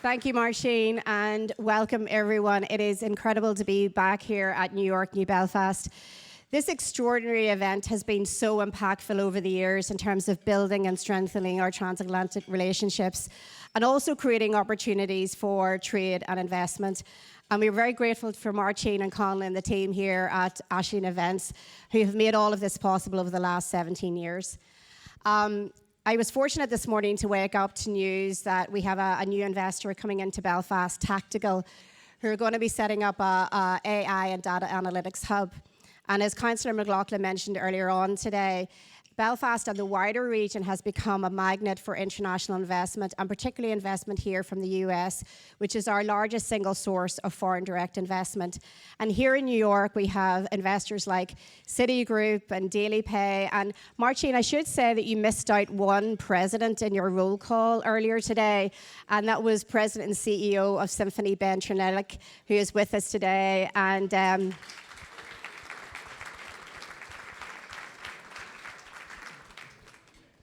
Thank you, Marcin, and welcome everyone. It is incredible to be back here at New York, New Belfast. This extraordinary event has been so impactful over the years in terms of building and strengthening our transatlantic relationships and also creating opportunities for trade and investment. And we're very grateful for Marcin and Conlon and the team here at Haughian Events who have made all of this possible over the last 17 years. I was fortunate this morning to wake up to news that we have a new investor coming into Belfast, Tactical, who are going to be setting up a AI and data analytics hub. And as Councillor McLaughlin mentioned earlier on today, Belfast and the wider region has become a magnet for international investment, and particularly investment here from the US, which is our largest single source of foreign direct investment. And here in New York, we have investors like Citigroup and Daily Pay. And Marcin, I should say that you missed out one president in your roll call earlier today, and that was President and CEO of Symphony, Ben Néill, who is with us today. And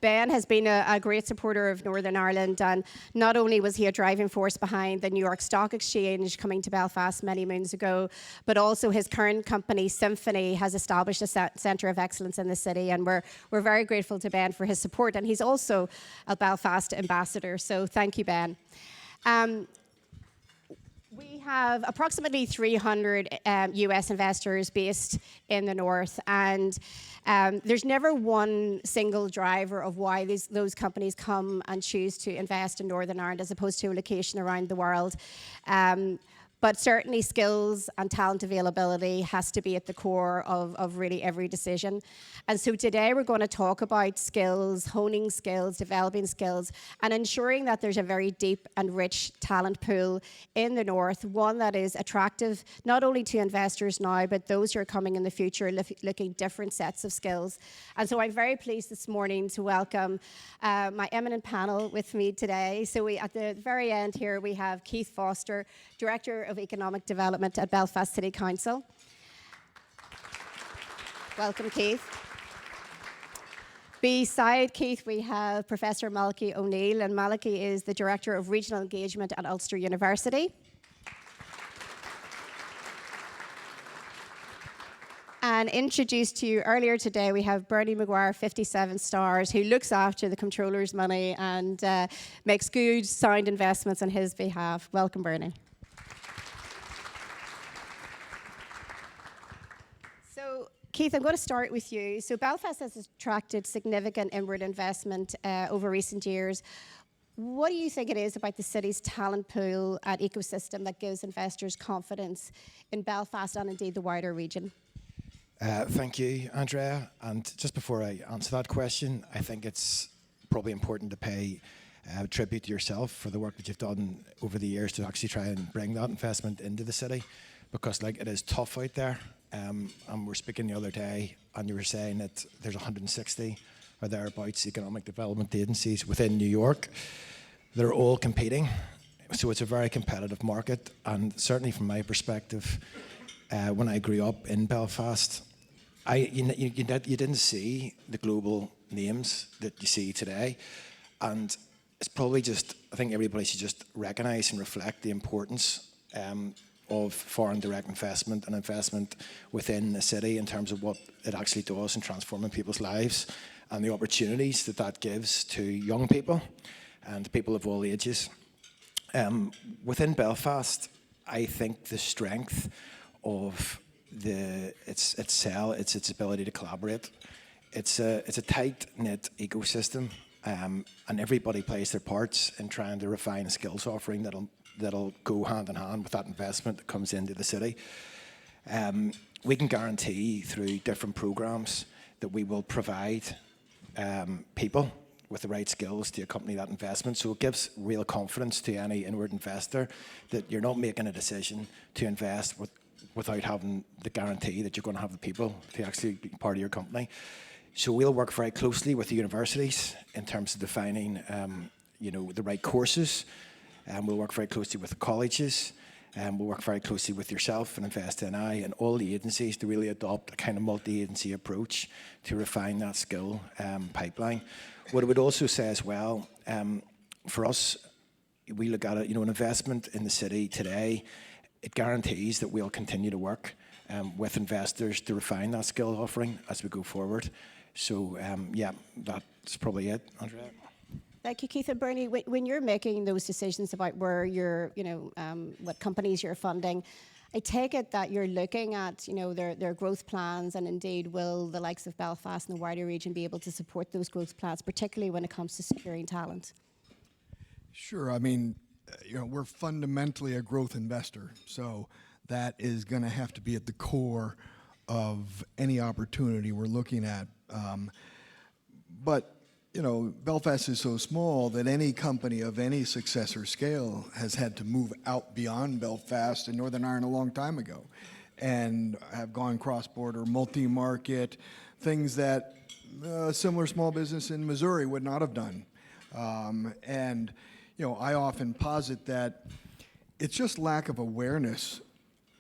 Ben has been a great supporter of Northern Ireland, and not only was he a driving force behind the New York Stock Exchange coming to Belfast many moons ago, but also his current company, Symphony, has established a centre of excellence in the city, and we're very grateful to Ben for his support, and he's also a Belfast ambassador, so thank you, Ben. We have approximately 300 US investors based in the north, and there's never one single driver of why those companies come and choose to invest in Northern Ireland as opposed to a location around the world. But certainly skills and talent availability has to be at the core of really every decision. And so today we're going to talk about skills, honing skills, developing skills, and ensuring that there's a very deep and rich talent pool in the north, one that is attractive not only to investors now, but those who are coming in the future looking different sets of skills. And so I'm very pleased this morning to welcome my eminent panel with me today. So at the very end here, we have Keith Forster, Director of Economic Development at Belfast City Council. Welcome, Keith. Beside Keith, we have Professor Malachy O'Néill, and Malachy is the Director of Regional Engagement at Ulster University. And introduced to you earlier today, we have Bernie Maguire, 57 stars, who looks after the controller's money and makes good, sound investments on his behalf. Welcome, Bernie. Keith, I'm going to start with you. So Belfast has attracted significant inward investment over recent years. What do you think it is about the city's talent pool and ecosystem that gives investors confidence in Belfast and indeed the wider region? Thank you, Andrea. And just before I answer that question, I think it's probably important to pay tribute to yourself for the work that you've done over the years to actually try and bring that investment into the city, because it is tough out there. And we were speaking the other day, and you were saying that there's 160 or thereabouts economic development agencies within New York. They're all competing, so it's a very competitive market. And certainly from my perspective, when I grew up in Belfast, you didn't see the global names that you see today. And it's probably just, I think everybody should just recognise and reflect the importance of foreign direct investment and investment within the city in terms of what it actually does in transforming people's lives and the opportunities that that gives to young people and people of all ages. Within Belfast, I think the strength of its ability to collaborate. It's a tight-knit ecosystem, and everybody plays their parts in trying to refine a skills offering that'll go hand in hand with that investment that comes into the city. We can guarantee through different programs that we will provide people with the right skills to accompany that investment. So it gives real confidence to any inward investor that you're not making a decision to invest without having the guarantee that you're going to have the people to actually be part of your company. So we'll work very closely with the universities in terms of defining the right courses. We'll work very closely with the colleges, and we'll work very closely with yourself and InvestNI and all the agencies to really adopt a kind of multi-agency approach to refine that skill pipeline. What I would also say as well, for us, we look at it, an investment in the city today, it guarantees that we'll continue to work with investors to refine that skill offering as we go forward. So, yeah, that's probably it, Andrea. Thank you, Keith and Bernie. When you're making those decisions about where you're, what companies you're funding, I take it that you're looking at, their growth plans, and indeed will the likes of Belfast and the wider region be able to support those growth plans, particularly when it comes to securing talent? Sure. I mean, we're fundamentally a growth investor, so that is going to have to be at the core of any opportunity we're looking at. But Belfast is so small that any company of any success or scale has had to move out beyond Belfast and Northern Ireland a long time ago, and have gone cross-border, multi-market, things that a similar small business in Missouri would not have done. And I often posit that it's just lack of awareness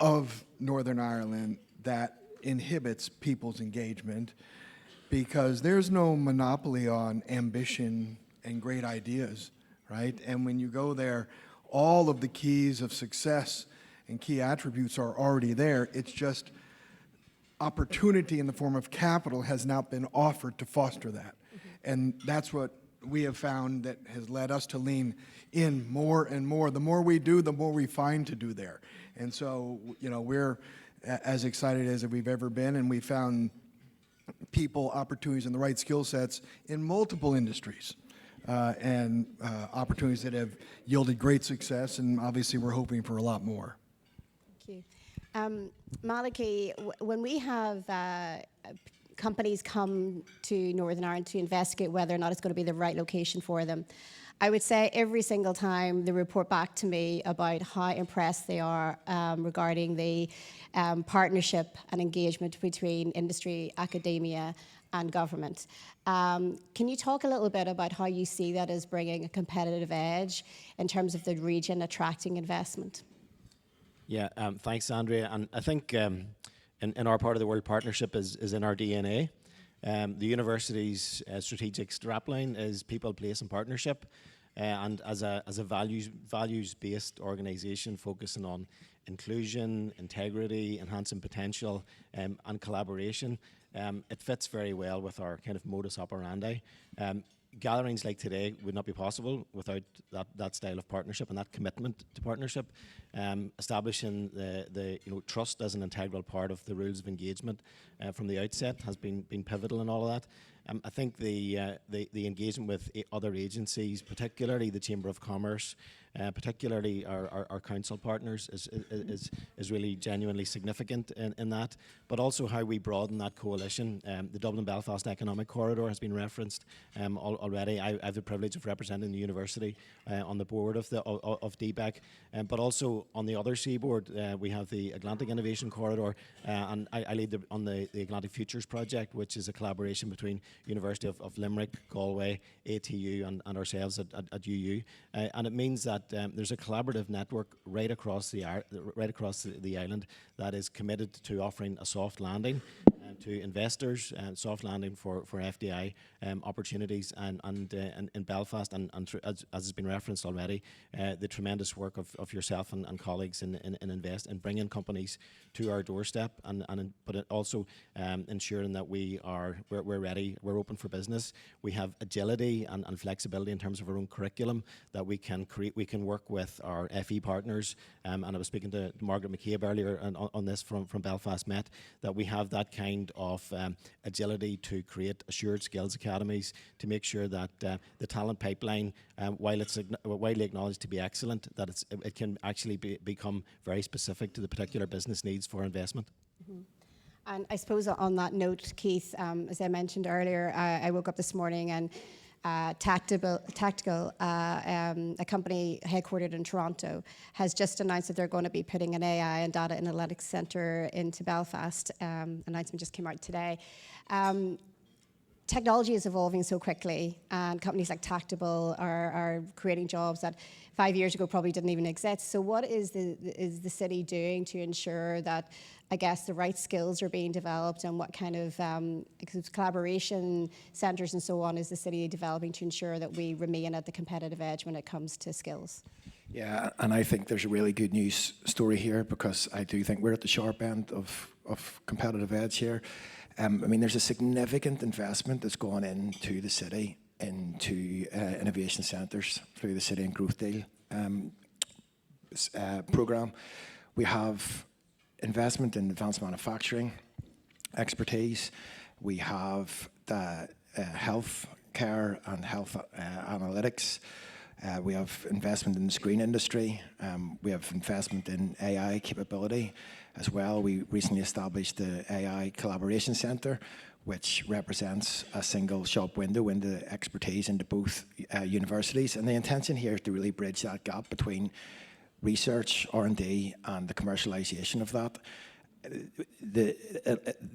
of Northern Ireland that inhibits people's engagement, because there's no monopoly on ambition and great ideas, right? And when you go there, all of the keys of success and key attributes are already there. It's just opportunity in the form of capital has not been offered to foster that. And that's what we have found that has led us to lean in more and more. The more we do, the more we find to do there. And so, we're as excited as we've ever been, and we found people, opportunities, and the right skill sets in multiple industries, and opportunities that have yielded great success, and obviously we're hoping for a lot more. Thank you. Malachy, when we have companies come to Northern Ireland to investigate whether or not it's going to be the right location for them, I would say every single time they report back to me about how impressed they are regarding the partnership and engagement between industry, academia, and government. Can you talk a little bit about how you see that as bringing a competitive edge in terms of the region attracting investment? Yeah, thanks, Andrea. And I think in our part of the world, partnership is in our DNA. The university's strategic strapline is people, place, and partnership. And as a values-based organisation focusing on inclusion, integrity, enhancing potential, and collaboration, it fits very well with our kind of modus operandi. Gatherings like today would not be possible without that style of partnership and that commitment to partnership. Establishing the trust as an integral part of the rules of engagement from the outset has been pivotal in all of that. I think the engagement with other agencies, particularly the Chamber of Commerce, particularly our council partners, is really genuinely significant in that. But also how we broaden that coalition. The Dublin-Belfast Economic Corridor has been referenced already. I have the privilege of representing the university on the board of DBEC, but also on the other seaboard we have the Atlantic Innovation Corridor, and I lead on the Atlantic Futures Project, which is a collaboration between University of Limerick, Galway, ATU, and ourselves at UU, and it means that there's a collaborative network right across the island that is committed to offering a soft landing to investors, soft landing for FDI opportunities, and in Belfast, and as has been referenced already, the tremendous work of yourself and colleagues in bringing companies to our doorstep, but also ensuring that we're ready, we're open for business. We have agility and flexibility in terms of our own curriculum that we can create. We can work with our FE partners, and I was speaking to Margaret McCabe earlier on this from Belfast Met, that we have that kind of agility to create assured skills academies to make sure that the talent pipeline, while it's widely acknowledged to be excellent, that it can actually become very specific to the particular business needs for investment. Mm-hmm. And I suppose on that note, Keith, as I mentioned earlier, I woke up this morning and Tactical, a company headquartered in Toronto, has just announced that they're going to be putting an AI and data analytics centre into Belfast. Announcement just came out today. technology is evolving so quickly, and companies like Tactable are creating jobs that 5 years ago probably didn't even exist. So what is the city doing to ensure that, I guess, the right skills are being developed, and what kind of collaboration centres and so on is the city developing to ensure that we remain at the competitive edge when it comes to skills? Yeah, and I think there's a really good news story here, because I do think we're at the sharp end of competitive edge here. I mean, there's a significant investment that's gone into the city, into innovation centres through the City and Growth Deal programme. We have investment in advanced manufacturing expertise. We have the health care and health analytics. We have investment in the screen industry. We have investment in AI capability as well. We recently established the AI Collaboration Centre, which represents a single shop window into expertise into both universities. And the intention here is to really bridge that gap between research, R&D, and the commercialisation of that. The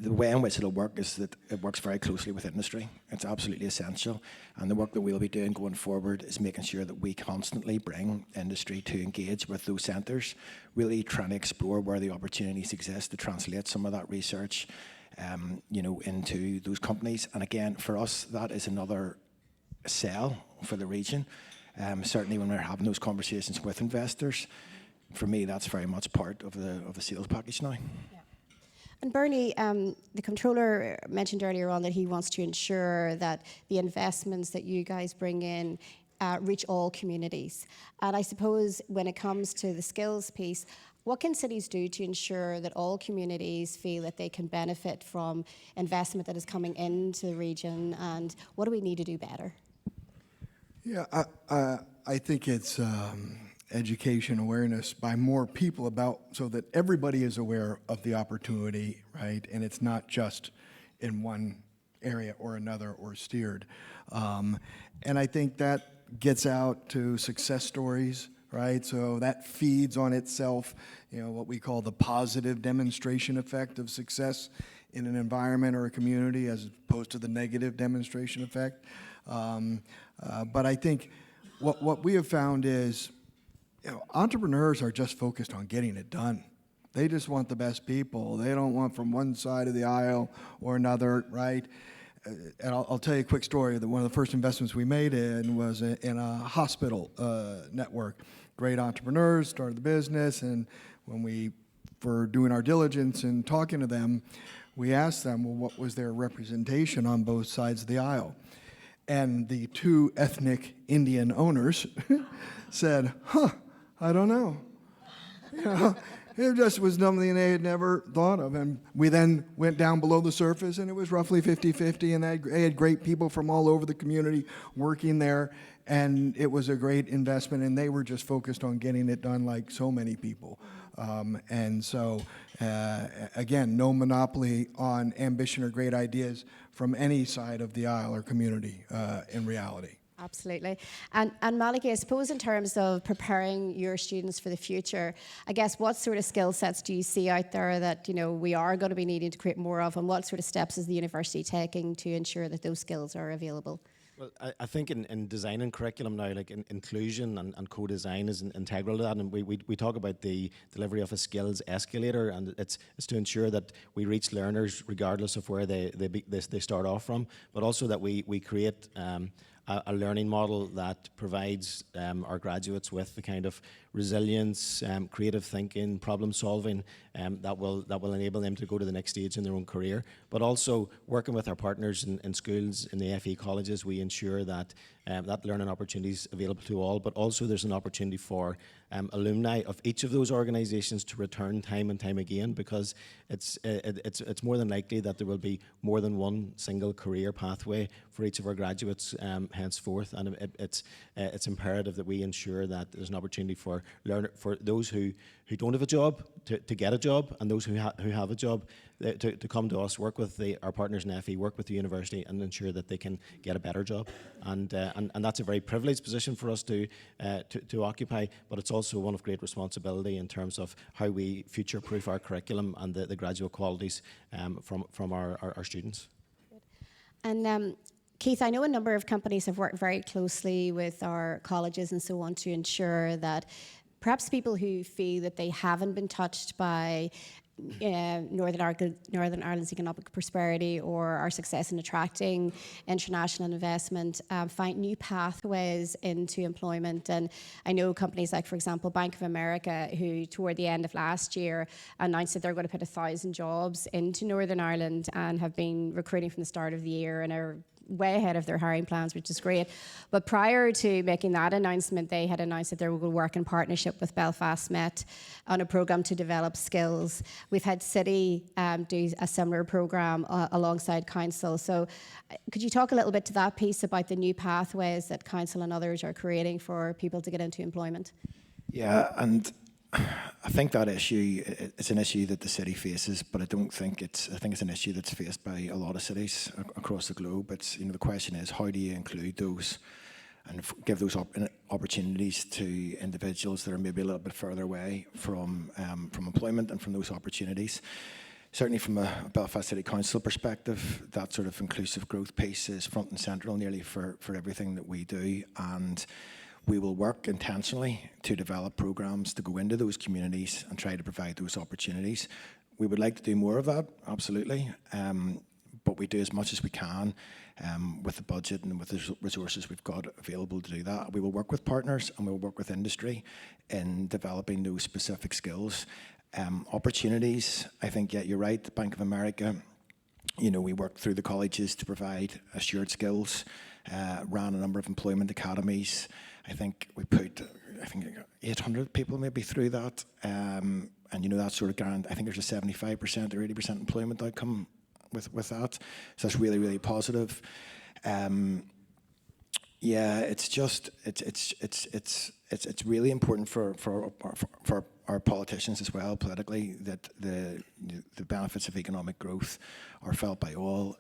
way in which it'll work is that it works very closely with industry. It's absolutely essential. And the work that we'll be doing going forward is making sure that we constantly bring industry to engage with those centres, really trying to explore where the opportunities exist to translate some of that research into those companies. And again, for us, that is another sell for the region. Certainly when we're having those conversations with investors, for me, that's very much part of the sales package now. Yeah. And Bernie, the controller mentioned earlier on that he wants to ensure that the investments that you guys bring in reach all communities. And I suppose when it comes to the skills piece, what can cities do to ensure that all communities feel that they can benefit from investment that is coming into the region, and what do we need to do better? Yeah, I think it's education awareness by more people so that everybody is aware of the opportunity, right? And it's not just in one area or another or steered. And I think that gets out to success stories, right? So that feeds on itself, what we call the positive demonstration effect of success in an environment or a community, as opposed to the negative demonstration effect. But I think what we have found is, entrepreneurs are just focused on getting it done. They just want the best people. They don't want from one side of the aisle or another, right? And I'll tell you a quick story. That one of the first investments we made in was in a hospital network. Great entrepreneurs started the business, and when we were doing our diligence and talking to them, we asked them, well, what was their representation on both sides of the aisle? And the two ethnic Indian owners said, I don't know. It just was something they had never thought of. And we then went down below the surface, and it was roughly 50-50, and they had great people from all over the community working there, and it was a great investment, and they were just focused on getting it done like so many people. And so, again, no monopoly on ambition or great ideas from any side of the aisle or community in reality. Absolutely. And Malachy, I suppose in terms of preparing your students for the future, I guess what sort of skill sets do you see out there that we are going to be needing to create more of, and what sort of steps is the university taking to ensure that those skills are available? Well, I think in designing curriculum now, like inclusion and co-design is integral to that, and we talk about the delivery of a skills escalator, and it's to ensure that we reach learners regardless of where they start off from, but also that we create a learning model that provides our graduates with the kind of resilience, creative thinking, problem solving that will enable them to go to the next stage in their own career. But also working with our partners in schools, in the FE colleges, we ensure that that learning opportunity is available to all, but also there's an opportunity for alumni of each of those organisations to return time and time again, because it's more than likely that there will be more than one single career pathway for each of our graduates henceforth, and it's imperative that we ensure that there's an opportunity for those who don't have a job to get a job, and those who have a job to come to us, work with our partners in FE, work with the university, and ensure that they can get a better job. And that's a very privileged position for us to occupy, but it's also one of great responsibility in terms of how we future-proof our curriculum and the graduate qualities from our students. And Keith, I know a number of companies have worked very closely with our colleges and so on to ensure that perhaps people who feel that they haven't been touched by Northern Ireland's economic prosperity or our success in attracting international investment find new pathways into employment. And I know companies like, for example, Bank of America, who toward the end of last year announced that they're going to put 1,000 jobs into Northern Ireland and have been recruiting from the start of the year and are way ahead of their hiring plans, which is great. But prior to making that announcement, they had announced that they were going to work in partnership with Belfast Met on a programme to develop skills. We've had City do a similar programme alongside Council. So could you talk a little bit to that piece about the new pathways that Council and others are creating for people to get into employment? Yeah, and I think that issue, it's an issue that the city faces, but I think it's an issue that's faced by a lot of cities across the globe. It's, the question is, how do you include those and give those opportunities to individuals that are maybe a little bit further away from employment and from those opportunities. Certainly from a Belfast City Council perspective, that sort of inclusive growth piece is front and central nearly for everything that we do. And we will work intentionally to develop programs to go into those communities and try to provide those opportunities. We would like to do more of that, absolutely, but we do as much as we can with the budget and with the resources we've got available to do that. We will work with partners and we will work with industry in developing those specific skills. Opportunities, I think, yeah, you're right, the Bank of America, we worked through the colleges to provide assured skills, ran a number of employment academies. I think we put 800 people maybe through that, and that sort of grant. I think there's a 75% or 80% employment outcome with that, so that's really, really positive. Yeah, it's really important for our politicians as well politically that the benefits of economic growth are felt by all.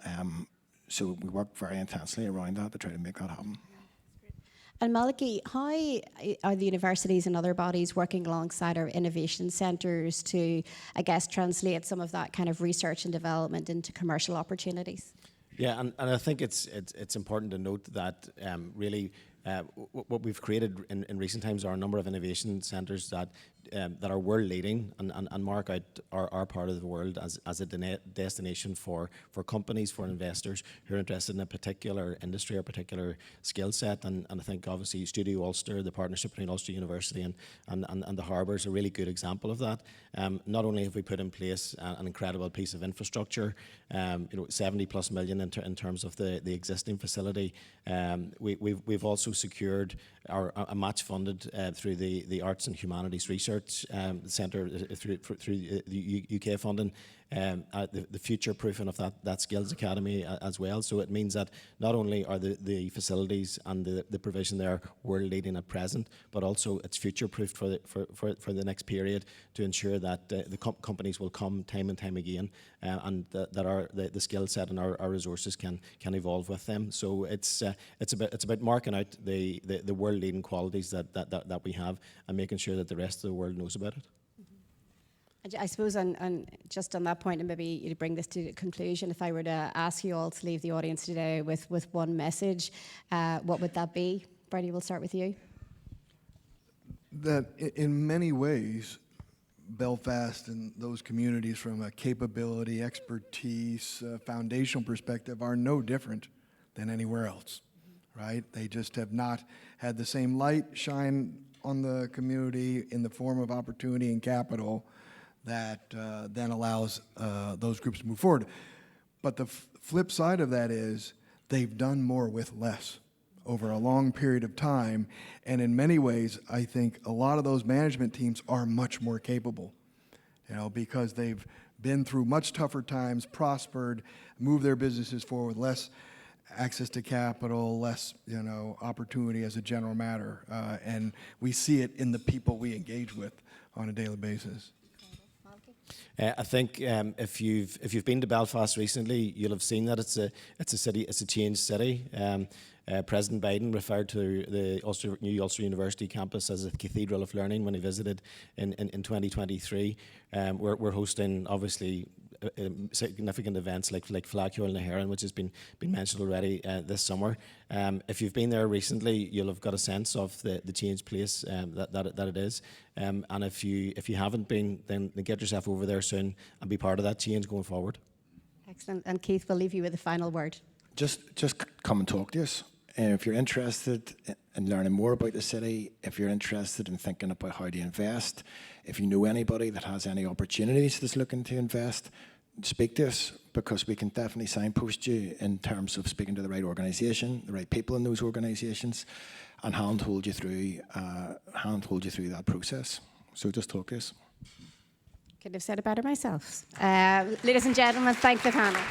So we work very intensely around that to try to make that happen. And Malachy, how are the universities and other bodies working alongside our innovation centres to, I guess, translate some of that kind of research and development into commercial opportunities? Yeah, and I think it's important to note that really what we've created in recent times are a number of innovation centres that are world leading and mark out our part of the world as a destination for companies, for investors who are interested in a particular industry or particular skill set. And I think obviously Studio Ulster, the partnership between Ulster University and the Harbour is a really good example of that. Not only have we put in place an incredible piece of infrastructure, 70+ million in terms of the existing facility, we've also secured a match funded through the Arts and Humanities Research Centre through the UK funding, the future proofing of that Skills Academy as well. So it means that not only are the facilities and the provision there world leading at present, but also it's future proofed for the next period to ensure that the companies will come time and time again, and that the skill set and our resources can evolve with them. So it's about marking out the world leading qualities that we have and making sure that the rest of the world knows about it. I suppose, and just on that point, and maybe you bring this to a conclusion, if I were to ask you all to leave the audience today with one message, what would that be? Brady, we'll start with you. That in many ways, Belfast and those communities from a capability, expertise, foundational perspective are no different than anywhere else, right? They just have not had the same light shine on the community in the form of opportunity and capital that then allows those groups to move forward. But the flip side of that is they've done more with less over a long period of time, and in many ways, I think a lot of those management teams are much more capable, because they've been through much tougher times, prospered, moved their businesses forward, less access to capital, less, opportunity as a general matter, and we see it in the people we engage with on a daily basis. I think if you've been to Belfast recently, you'll have seen that it's a city, it's a changed city. President Biden referred to the new Ulster University campus as a cathedral of learning when he visited in 2023. We're hosting obviously significant events like Haughian and Haughian, which has been mentioned already this summer. If you've been there recently, you'll have got a sense of the changed place that it is. And if you haven't been, then get yourself over there soon and be part of that change going forward. Excellent. And Keith, we'll leave you with the final word. Just come and talk to us. If you're interested in learning more about the city, if you're interested in thinking about how to invest, if you know anybody that has any opportunities that's looking to invest, speak to us, because we can definitely signpost you in terms of speaking to the right organisation, the right people in those organisations, and handhold you through that process. So just talk to us. Couldn't have said it better myself. Ladies and gentlemen, thank the panel.